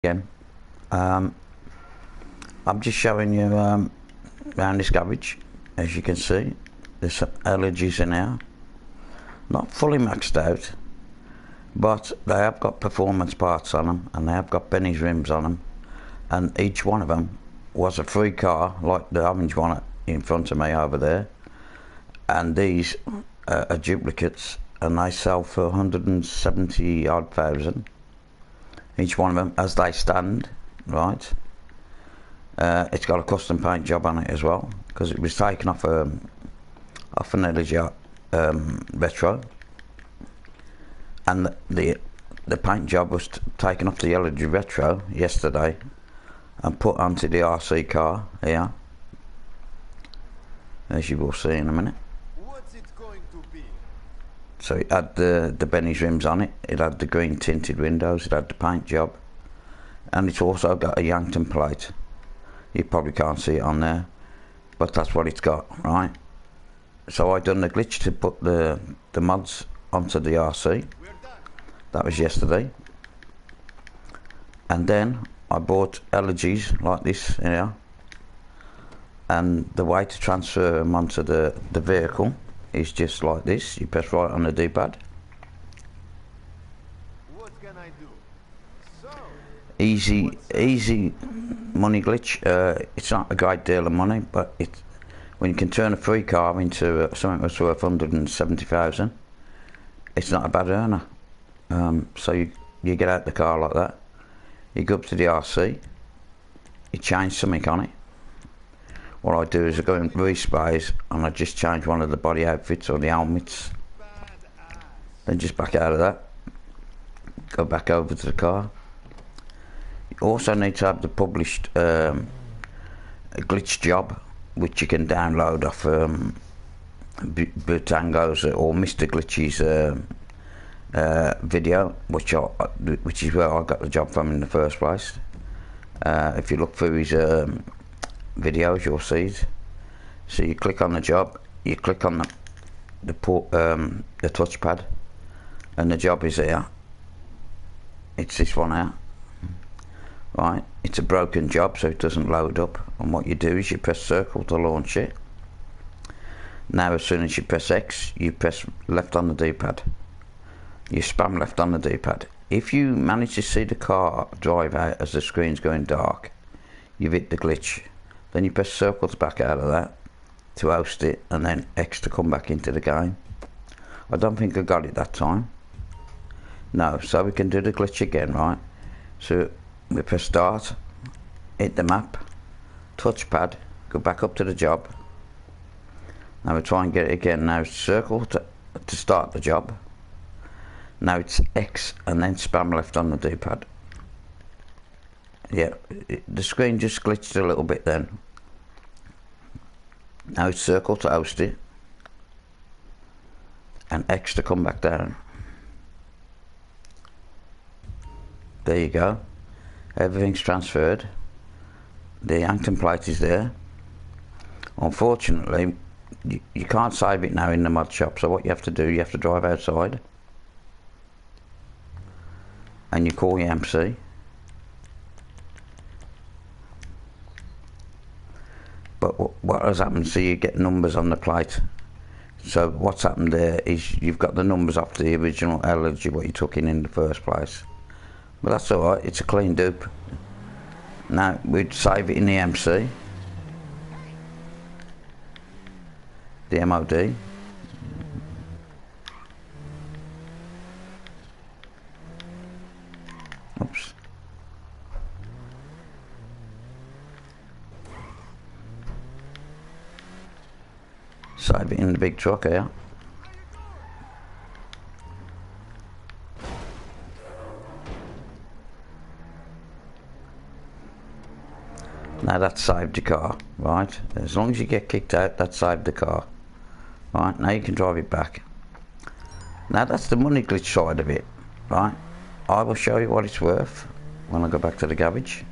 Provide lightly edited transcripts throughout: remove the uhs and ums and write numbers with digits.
Again, I'm just showing you around this garage. As you can see, there's some LEDs in here, not fully maxed out, but they have got performance parts on them, and they have got Benny's rims on them, and each one of them was a free car, like the orange one in front of me over there, and these are duplicates, and they sell for 170 odd thousand each one of them as they stand, right? It's got a custom paint job on it as well, because it was taken off an LG retro, and the paint job was taken off the LG retro yesterday and put onto the RC car here, as you will see in a minute. What's it going to be? So it had the Benny's rims on it, it had the green tinted windows, it had the paint job, and it's also got a Yankton plate. You probably can't see it on there, but that's what it's got, right? So I done the glitch to put the mods onto the RC. That was yesterday. And then I bought LGs like this here, and the way to transfer them onto the vehicle is just like this. You press right on the D-pad. What can I do? So, Easy money glitch. It's not a great deal of money, but when you can turn a free car into something that's worth 170,000, it's not a bad earner. So you get out the car like that, you go up to the RC, you change something on it. What I do is I go in respays and I just change one of the body outfits or the helmets, then just back out of that, go back over to the car. You also need to have the published GlitcH job, which you can download off Butango's or Mr. Glitch's video, which is where I got the job from in the first place. If you look through his videos, you'll see it. So you click on the job, you click on the touchpad, and the job is here. It's this one here, right? It's a broken job, so it doesn't load up, and what you do is you press circle to launch it. Now as soon as you press X, you press left on the D-pad, you spam left on the D-pad. If you manage to see the car drive out as the screen's going dark, you've hit the glitch. Then you press circle to back out of that to host it, and then X to come back into the game. I don't think I got it that time. No, so we can do the glitch again, right? So we press start, hit the map, touchpad, go back up to the job. Now we try and get it again. Now circle to start the job. Now it's X and then spam left on the D-pad. Yeah, the screen just glitched a little bit then. Now it's circle to host it, and X to come back down. There you go. Everything's transferred. The Yankton plate is there. Unfortunately, you can't save it now in the mod shop, so what you have to do, you have to drive outside, and you call your MC. But what has happened, so you get numbers on the plate. So what's happened there is you've got the numbers off the original LG what you took in the first place. But that's alright, it's a clean dupe. Now we'd save it in the MC, the MOD. Oops. Save it in the big truck here. Now that's saved the car, right? As long as you get kicked out, that's saved the car. Right, now you can drive it back. Now that's the money glitch side of it, right? I will show you what it's worth when I go back to the garage.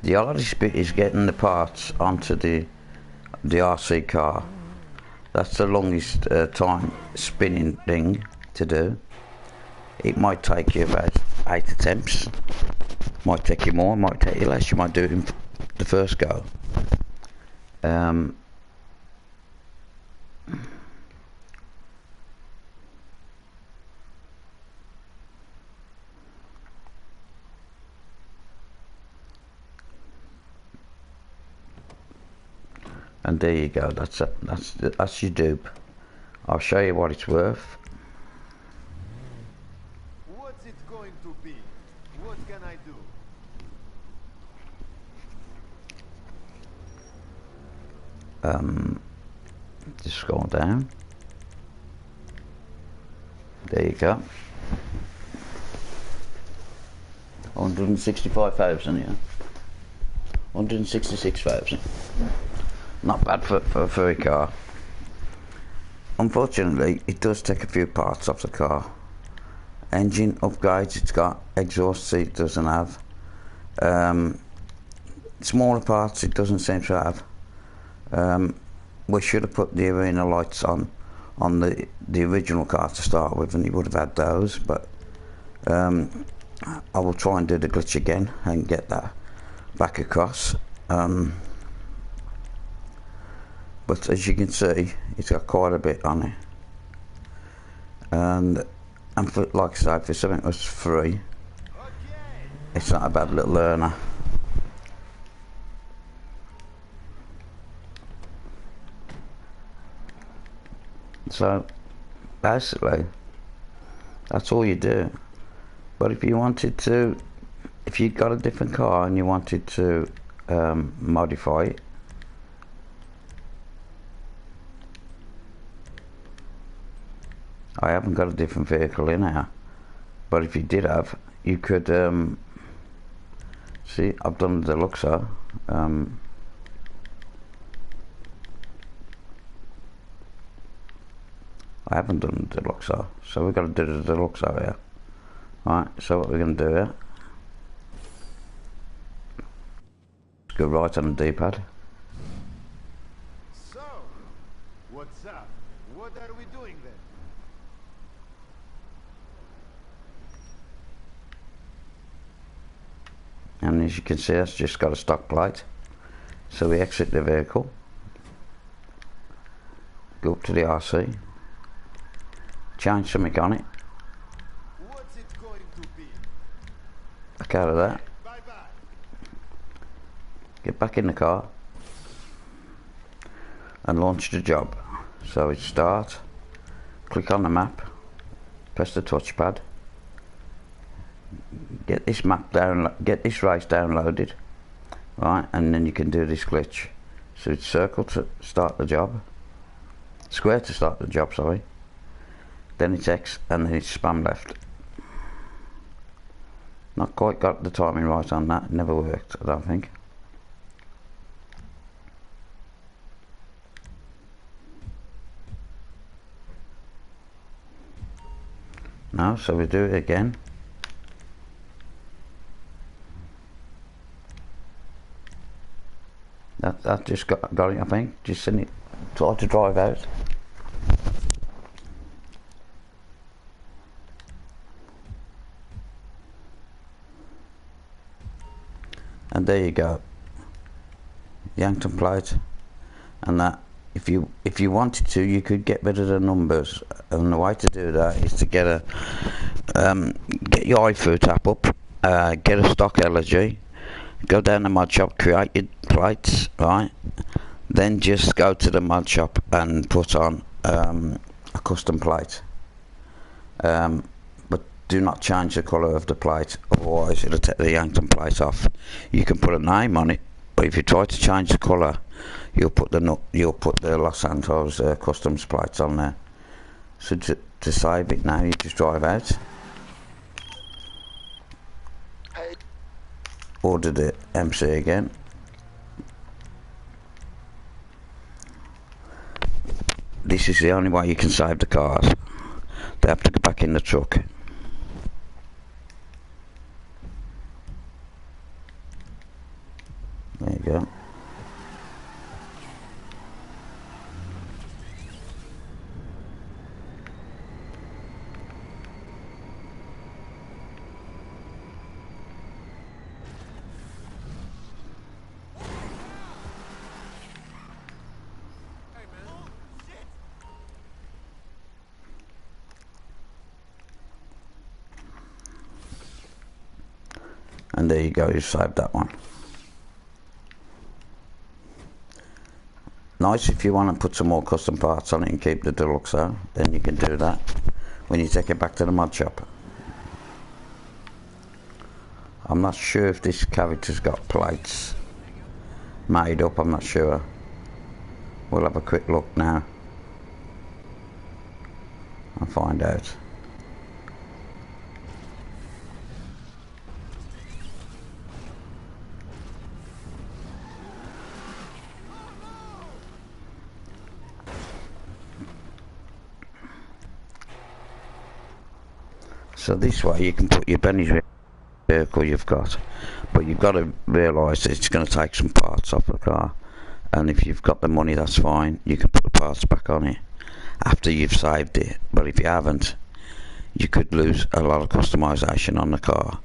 The hardest bit is getting the parts onto the RC car. That's the longest time spinning thing to do. It might take you about 8 attempts. Might take you more, might take you less. You might do it in the first go. And there you go. That's your dupe. I'll show you what it's worth. What's it going to be? What can I do? Just scroll down. There you go. 165,000, yeah. 166,000. Not bad for a car. Unfortunately, it does take a few parts off the car. Engine upgrades it's got, exhaust seat doesn't have. Smaller parts it doesn't seem to have. We should have put the arena lights on the original car to start with, and he would have had those, but I will try and do the glitch again and get that back across. But as you can see, it's got quite a bit on it, and for, like I say, for something that's free, it's not a bad little learner. So basically, that's all you do. But if you wanted to, if you got a different car and you wanted to modify it, I haven't got a different vehicle in here, but if you did have, you could see, I've done the Deluxo. I haven't done the Deluxo, so we've got to do the Deluxo here. Right, so what we're going to do here, go right on the D-pad. So, what's up? What are we doing then? And as you can see, it's just got a stock plate. So we exit the vehicle, go up to the RC, change something on it, What's it going to be? back out of that, Bye bye. get back in the car and launch the job. So it's start, click on the map, press the touchpad, get this map down, get this race downloaded, right, and then you can do this glitch. So it's circle to start the job, square to start the job, sorry, then it's X, and then it's spam left. Not quite got the timing right on that, it never worked, I don't think. No, so we do it again. That just got it, I think. Just send it, try to drive out. And there you go. Yankton plate, and that. If you wanted to, you could get rid of the numbers, and the way to do that is to get your iFood app up, get a stock LG, go down to mod shop, create your plates, right? Then just go to the mod shop and put on a custom plate. But do not change the colour of the plate, otherwise it'll take the Yankton plate off. You can put a name on it, but if you try to change the colour, you'll put the Los Santos customs plates on there. So to save it now, you just drive out. Order the MC again. This is the only way you can save the cars. They have to go back in the truck. and there you go, you saved that one. Nice if you want to put some more custom parts on it and keep the deluxe out, then you can do that when you take it back to the mod shop. I'm not sure if this character's got plates made up, I'm not sure. We'll have a quick look now and find out. So this way you can put your Benny's vehicle you've got, but you've got to realise that it's going to take some parts off the car, and if you've got the money, that's fine, you can put the parts back on it after you've saved it. But if you haven't, you could lose a lot of customization on the car.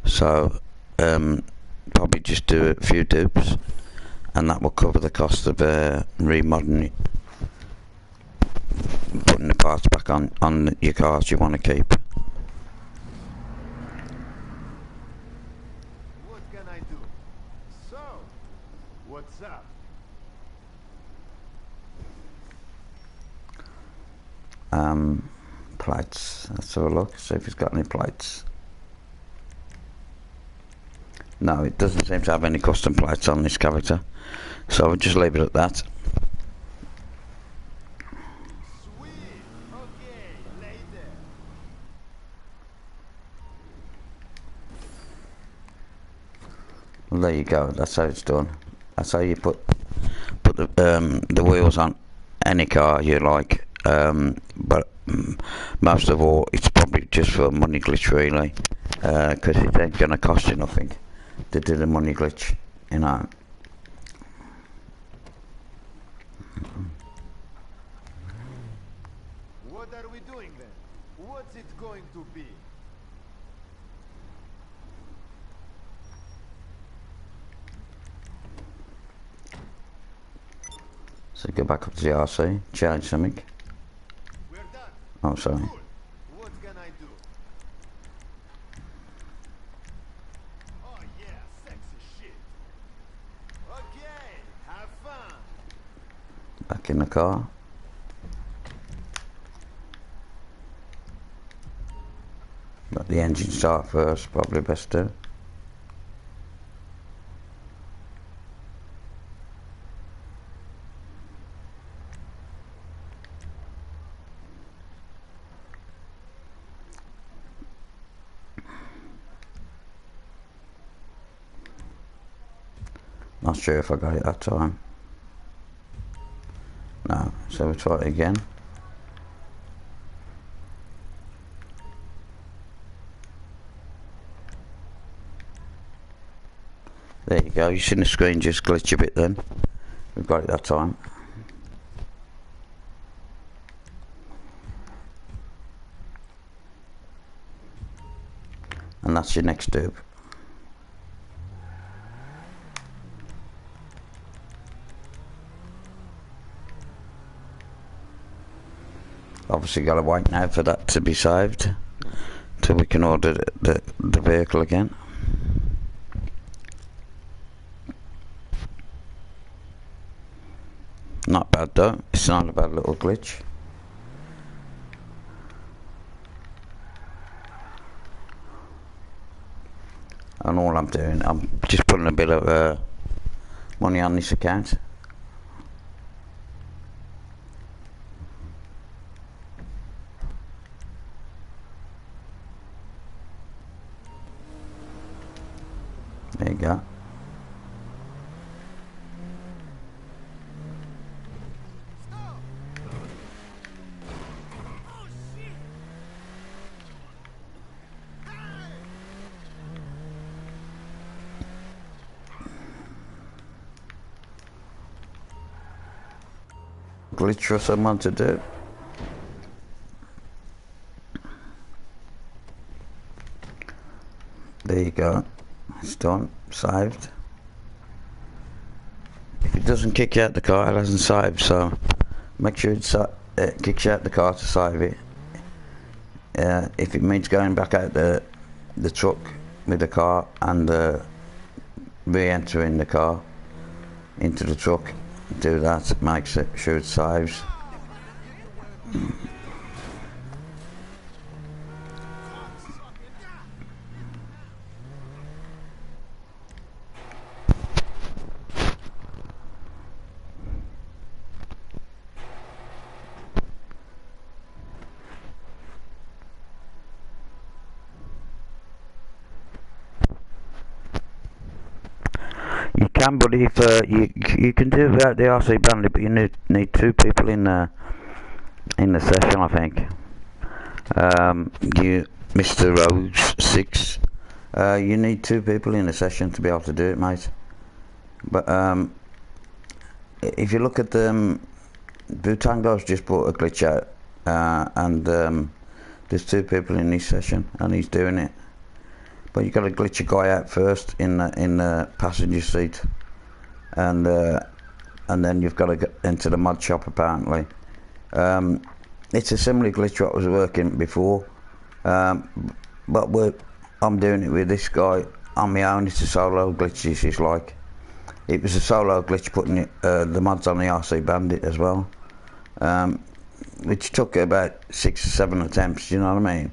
So probably just do a few dupes and that will cover the cost of remodeling it, putting the parts back on your cars you want to keep. What can I do? So, what's up? Plates. Let's have a look, see if it's got any plates. No, it doesn't seem to have any custom plates on this character, so we'll just leave it at that. Sweet. Okay, later. Well, there you go, that's how it's done. That's how you put the wheels on any car you like, but most of all it's probably just for money glitch really, because it ain't going to cost you nothing to do the money glitch, you know. What are we doing then? What's it going to be? So go back up to the RC, change something. We're done. Oh, sorry. Cool. What can I do? Oh yeah, sexy shit. Okay, have fun. Back in the car. Let the engine start first, probably best to. Not sure if I got it that time. No, so we'll try it again. There you go, you've seen the screen just glitch a bit then. We've got it that time. And that's your next dupe. Obviously got to wait now for that to be saved till we can order the vehicle again. Not bad though, it's not a bad little glitch. And all I'm doing, I'm just putting a bit of money on this account. There you go. Glitch for someone to do. There you go. It's done. Saved. If it doesn't kick you out the car, it hasn't saved, so make sure it kicks you out the car to save it. If it means going back out the truck, with the car and re-entering the car into the truck. Do that, makes it sure it saves. You can, but if you can do without the RC bandit, but you need 2 people in the session, I think. You, Mr. Rose 6, you need 2 people in the session to be able to do it, mate. But if you look at the Butango's just brought a glitch out, and there's 2 people in this session, and he's doing it. But you got to glitch a guy out first in the passenger seat, and then you've got to get into the mod shop apparently. It's a similar glitch what was working before, but I'm doing it with this guy on my own. It's a solo glitch. This is like, it was a solo glitch putting the mods on the RC Bandit as well, which took about 6 or 7 attempts. You know what I mean?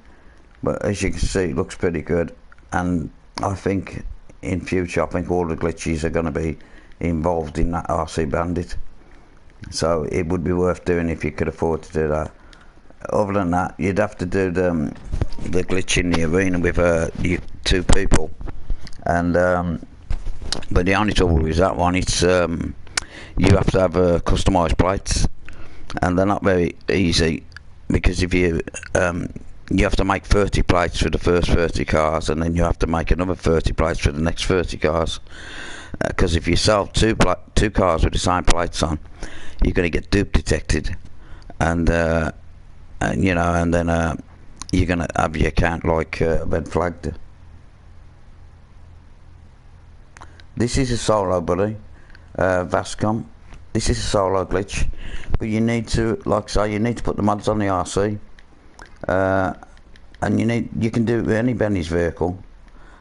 But as you can see, it looks pretty good. And I think in future, I think all the glitches are going to be involved in that RC Bandit. So it would be worth doing if you could afford to do that. Other than that, you'd have to do the glitch in the arena with 2 people. And but the only trouble with that one, it's you have to have customised plates, and they're not very easy, because if you have to make 30 plates for the first 30 cars, and then you have to make another 30 plates for the next 30 cars. Because if you sell two cars with the same plates on, you're going to get dupe detected, and you know, and then you're going to have your account like red flagged. This is a solo, buddy. Vascom. This is a solo glitch, but you need to, like I say, you need to put the mods on the RC. And you can do it with any Benny's vehicle.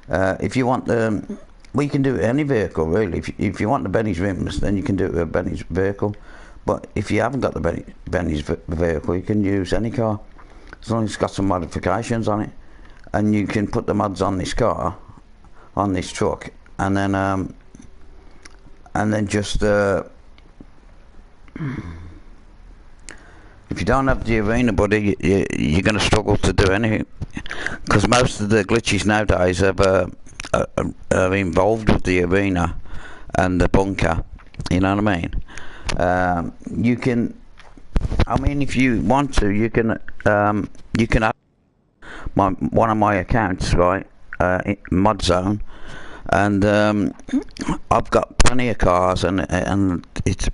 If you want the, well, you can do it with any vehicle really. If you want the Benny's rims, then you can do it with a Benny's vehicle. But if you haven't got the Benny's vehicle, you can use any car, as long as it's got some modifications on it. And you can put the mods on this car, on this truck, and then just if you don't have the arena, buddy, you're going to struggle to do anything, because most of the glitches nowadays are involved with the arena and the bunker. You know what I mean? You can, I mean, if you want to, you can have one of my accounts, right, Mod Zone, and I've got plenty of cars, and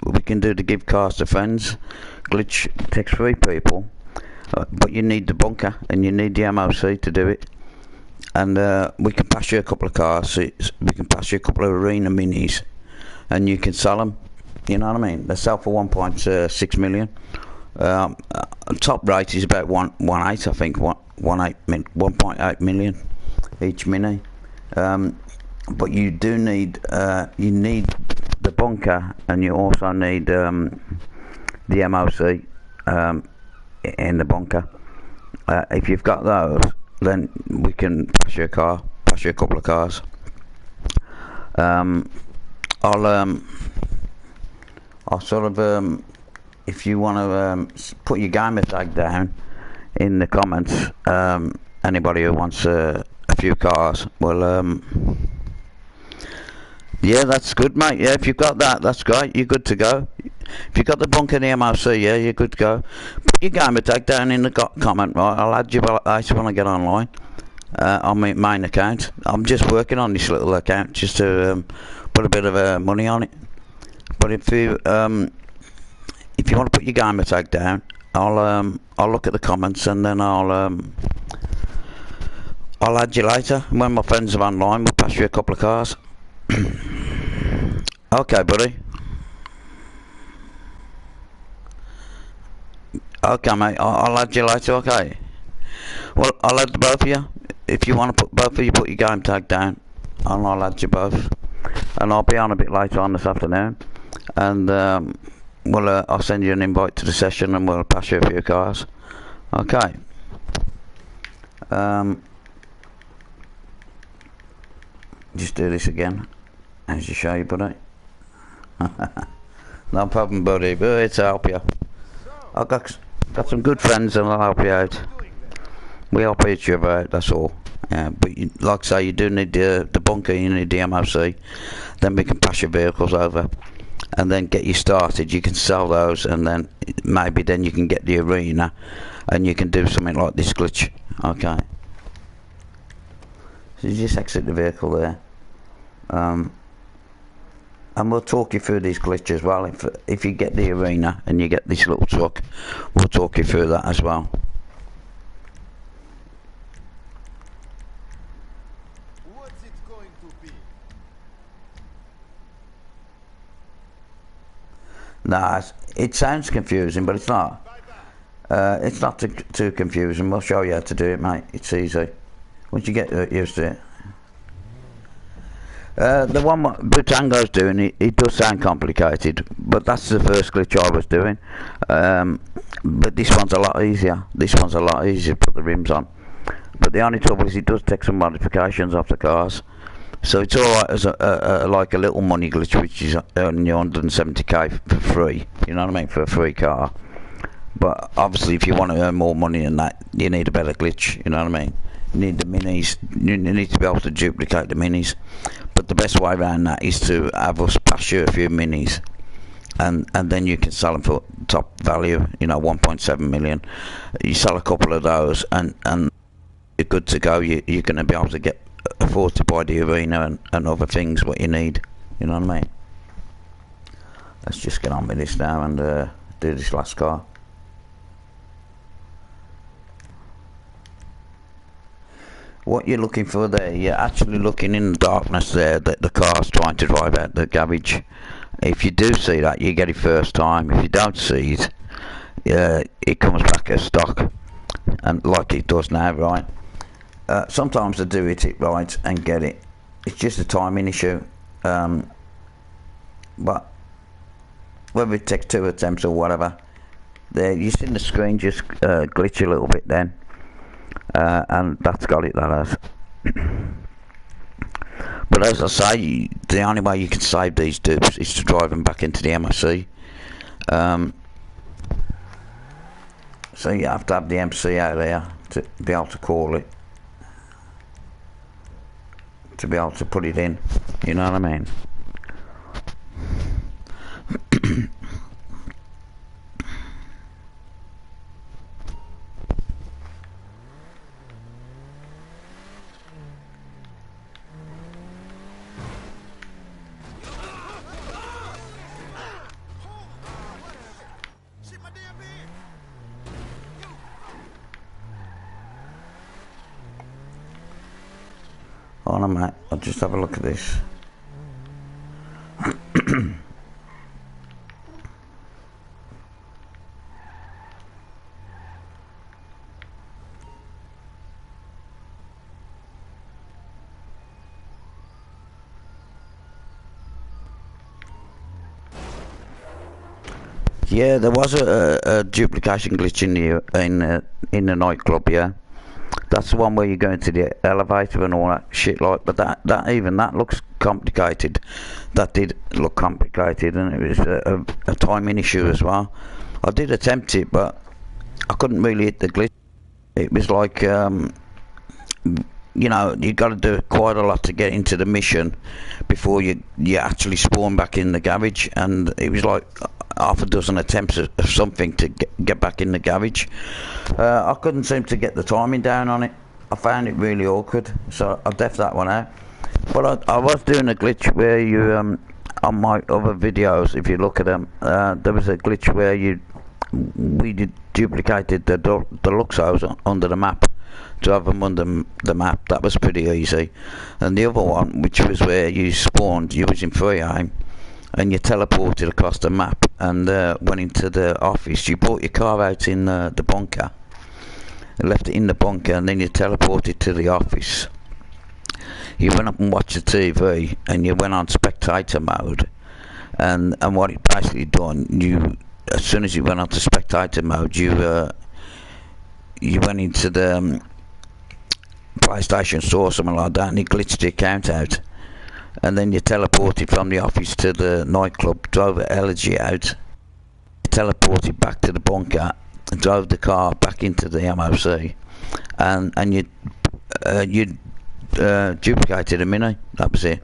we can do the give cars to friends glitch. Takes 3 people, but you need the bunker and you need the MOC to do it. And we can pass you a couple of cars, so we can pass you a couple of arena minis, and you can sell them. You know what I mean? They sell for 1.6 million. Top rate is about 1.8, I think, 1.8 million each mini. But you do need the bunker, and you also need the MOC in the bunker. If you've got those, then we can pass you a couple of cars. I'll sort of, if you want to put your gamer tag down in the comments, anybody who wants a few cars, well, yeah, that's good, mate. Yeah, if you've got that, that's great. You're good to go. If you've got the bunker and the MOC, yeah, you're good to go. Put your gamer tag down in the comment, right? I'll add you later when I get online on my main account. I'm just working on this little account just to put a bit of money on it. But if you want to put your gamer tag down, I'll look at the comments, and then I'll add you later. When my friends are online, we'll pass you a couple of cars. Okay, buddy. Okay, mate. I'll add you later. Okay. Well, I'll add the both of you. if you want to put both of you, put your game tag down, and I'll add you both. And I'll be on a bit later on this afternoon, and I'll send you an invite to the session, and we'll pass you a few cars. Okay. Just do this again, as you show you, buddy. No problem, buddy, but it's to help you. I've got some good friends, and I'll help you out. We help each other out, that's all. Yeah, but like I say, you do need the bunker, you need the MOC. Then we can pass your vehicles over, and then get you started. You can sell those, and then maybe then you can get the arena, and you can do something like this glitch. Okay. So you just exit the vehicle there, and we'll talk you through these glitches as well. If you get the arena and you get this little truck, we'll talk you through that as well. What's it going to be? Nah, it sounds confusing, but it's not. It's not too confusing. We'll show you how to do it, mate. It's easy once you get used to it. The one what Butango's doing, it does sound complicated, but that's the first glitch I was doing. But this one's a lot easier. This one's a lot easier to put the rims on. But the only trouble is it does take some modifications off the cars. So it's alright as like a little money glitch, which is only 170k for free. You know what I mean? For a free car. But obviously, if you want to earn more money than that, you need a better glitch. You know what I mean? You need the minis. You need to be able to duplicate the minis. But the best way around that is to have us pass you a few minis, and then you can sell them for top value. You know, 1.7 million. You sell a couple of those, and you're good to go. You're going to be able to afford to buy the arena and other things what you need. You know what I mean? Let's just get on with this now and do this last car. What you're looking for there, you're actually looking in the darkness there that the car's trying to drive out the garage. If you do see that, you get it first time. If you don't see it, it comes back as stock, and like it does now, right? Sometimes they do it right and get it. It's just a timing issue. But whether it takes 2 attempts or whatever, there you see the screen just glitch a little bit then. And that's got it, that has. But as I say, the only way you can save these dupes is to drive them back into the MOC. So you have to have the MC out there to be able to call it, to be able to put it in. You know what I mean? Hold on, mate. I'll just have a look at this. Yeah, there was a duplication glitch in the nightclub. Yeah, that's the one where you go into the elevator and all that shit. Like, but that looks complicated. That did look complicated, and it was a timing issue as well. I did attempt it, but I couldn't really hit the glitch. It was like, you know, you got to do quite a lot to get into the mission before you actually spawn back in the garage, and it was like half a dozen attempts of something to get back in the garage. I couldn't seem to get the timing down on it. I found it really awkward, so I left that one out. But I was doing a glitch where you, on my other videos, if you look at them, there was a glitch where we duplicated the Luxos under the map to have them under the map. That was pretty easy. And the other one, which was where you spawned, you was in free aim, and you teleported across the map and went into the office. You brought your car out in the bunker, left it in the bunker, and then you teleported to the office. You went up and watched the TV, and you went on spectator mode. And what it basically done, as soon as you went on to spectator mode, you went into the PlayStation store or something like that, and it glitched the account out. And then you teleported from the office to the nightclub, drove the Elegy out, teleported back to the bunker, and drove the car back into the MOC, and you duplicated a Mini. That was it.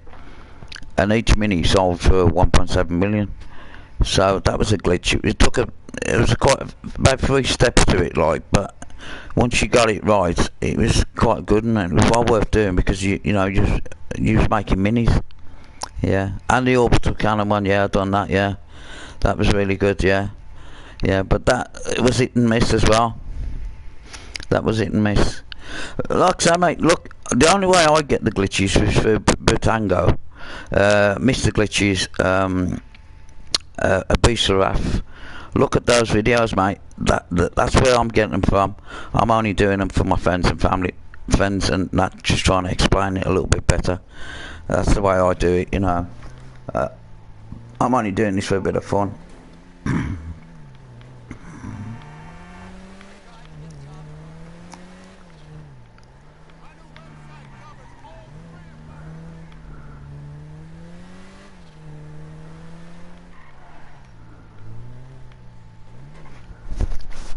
And each Mini sold for 1.7 million. So that was a glitch. It was about 3 steps to it, like, but once you got it right, it was quite good, and it was well worth doing, because you was making minis. Yeah, and the orbital cannon one, yeah, I've done that. Yeah, that was really good. Yeah, but it was hit and miss as well. That was hit and miss. Like I say, mate, look, the only way I get the glitches is for Butango, Mr. Glitches, a beast of wrath. Look at those videos, mate. That's where I'm getting them from. I'm only doing them for my friends and friends, and not just trying to explain it a little bit better. That's the way I do it, you know. I'm only doing this for a bit of fun.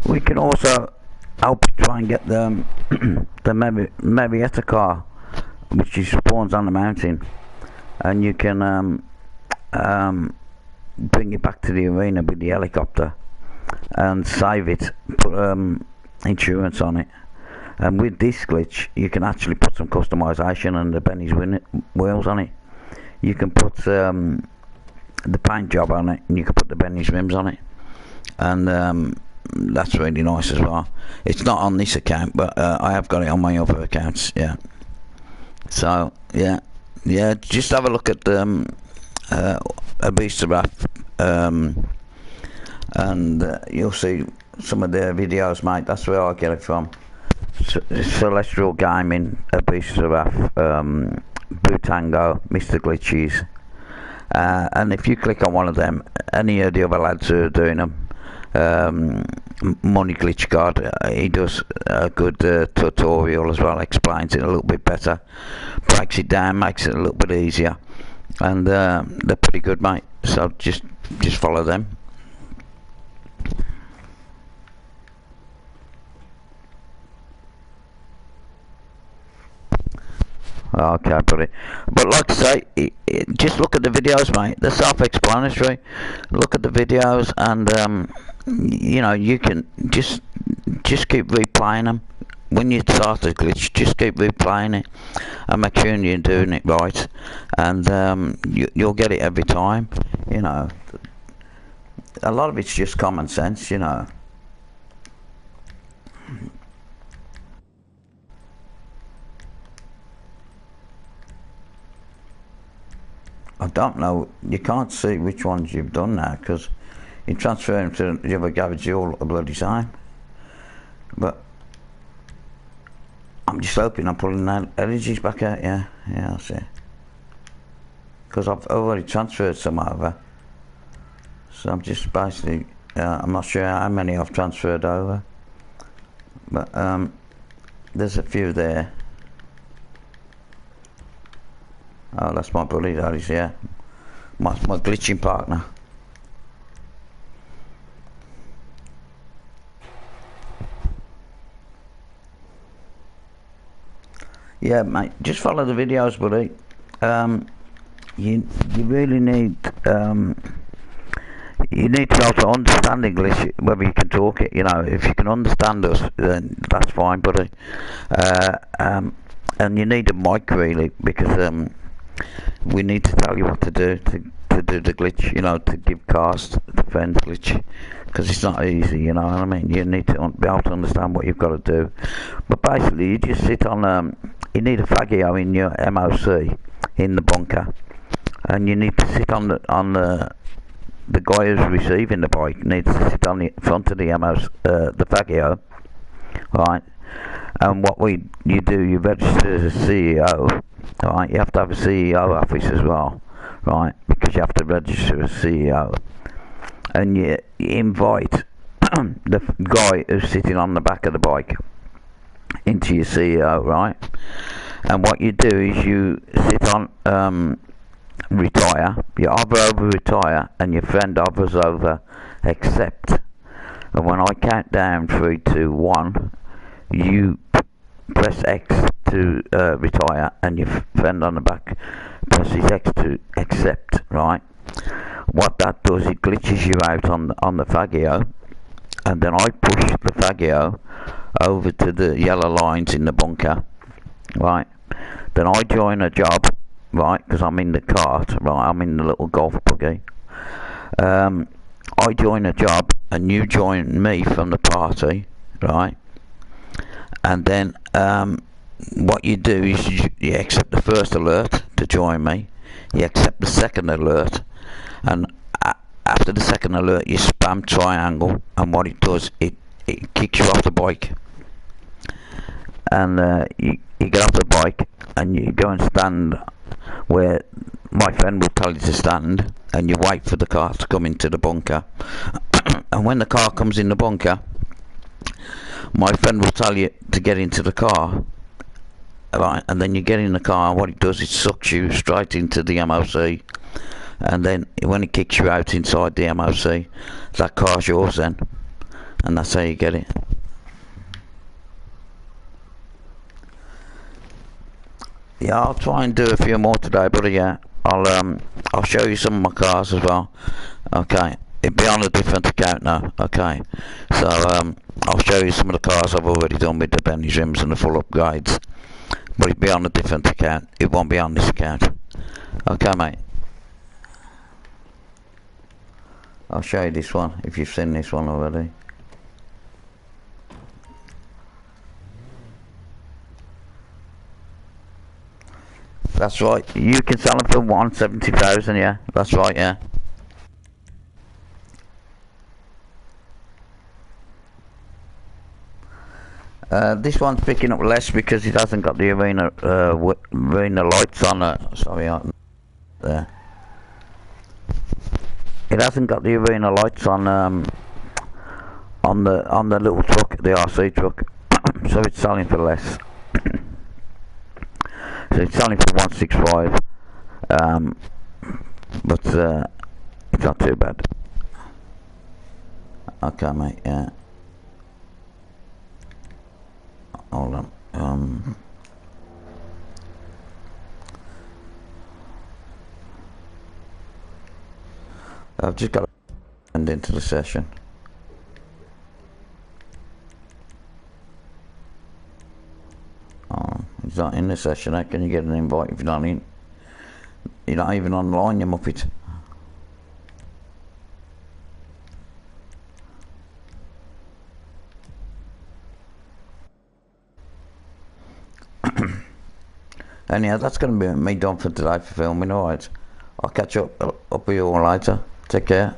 We can also help try and get the Marietta car, which spawns on the mountain, and you can bring it back to the arena with the helicopter and save it, put insurance on it. And with this glitch, you can actually put some customization and the Benny's wheels on it. You can put the paint job on it, and you can put the Benny's rims on it, and that's really nice as well. It's not on this account, but I have got it on my other accounts. Yeah. So yeah, just have a look at a Beast of Wrath, and you'll see some of their videos, mate. That's where I get it from. Celestial Gaming, a Beast of Wrath, Butango, Mr. Glitches, and if you click on one of them, any of the other lads who are doing them, MoNEY Glitch God, he does a good tutorial as well, explains it a little bit better, breaks it down, makes it a little bit easier, and they're pretty good, mate. So just follow them. Okay, buddy. But like I say, just look at the videos, mate. They're self-explanatory. Look at the videos, and you know, you can just keep replaying them. When you start a glitch, just keep replaying it and make sure you're doing it right, and you'll get it every time. You know, a lot of it's just common sense, you know. I don't know, you can't see which ones you've done now, because you transfer them to the other garage all the bloody time. But I'm just hoping I'm pulling that energies back out. Yeah, I see. Because I've already transferred some over, so I'm just basically, I'm not sure how many I've transferred over, but there's a few there. Oh, that's my buddy, that is, yeah. My glitching partner. Yeah, mate, just follow the videos, buddy. You really need you need to be able to understand English, whether you can talk it. You know, if you can understand us, then that's fine, buddy. And you need a mic, really, because we need to tell you what to do to do the glitch, you know, to give cars the friend glitch, because it's not easy, you know what I mean. You need to be able to understand what you've got to do. But basically, you just sit on, you need a fagio in your MOC in the bunker, and you need to sit on the guy who's receiving the bike needs to sit on the front of the MOC, the fagio, right? And you do, you register as a CEO, right? You have to have a CEO office as well, right? Because you have to register as CEO. And you invite the guy who's sitting on the back of the bike into your CEO, right? And what you do is you sit on retire, you hover over retire, and your friend hovers over accept. And when I count down 3, 2, 1, you press X to retire, and your friend on the back presses X to accept, right? What that does, it glitches you out on the Fagio, and then I push the Fagio over to the yellow lines in the bunker, right? Then I join a job, right, because I'm in the cart, right, I'm in the little golf buggy. I join a job, and you join me from the party, right? And then what you do is you accept the first alert to join me, you accept the second alert, and after the second alert you spam triangle, and what it does, it kicks you off the bike, and you get off the bike and you go and stand where my friend will tell you to stand, and you wait for the car to come into the bunker. And when the car comes in the bunker, my friend will tell you to get into the car, right? And then you get in the car, and what it does, it sucks you straight into the MOC, and then when it kicks you out inside the MOC, that car's yours then, and that's how you get it. Yeah, I'll try and do a few more today, buddy. Yeah, I'll show you some of my cars as well. Okay, it'll be on a different account now. Okay, so I'll show you some of the cars I've already done with the Bentley rims and the full upgrades, but it'll be on a different account. It won't be on this account. Okay, mate. I'll show you this one if you've seen this one already. That's right, you can sell them for 170,000, yeah, that's right, yeah. This one's picking up less because it hasn't got the arena lights on it. Sorry, there. It hasn't got the arena lights on the little truck, the RC truck, so it's selling for less. So it's selling for 165, but it's not too bad. Okay, mate. Yeah. Hold on. I've just got to end into the session. Oh, he's not in the session. How can you get an invite if you're not in? You're not even online, you muppet. Anyhow, that's going to be me done for today for filming. Alright, I'll catch up with you all later. Take care.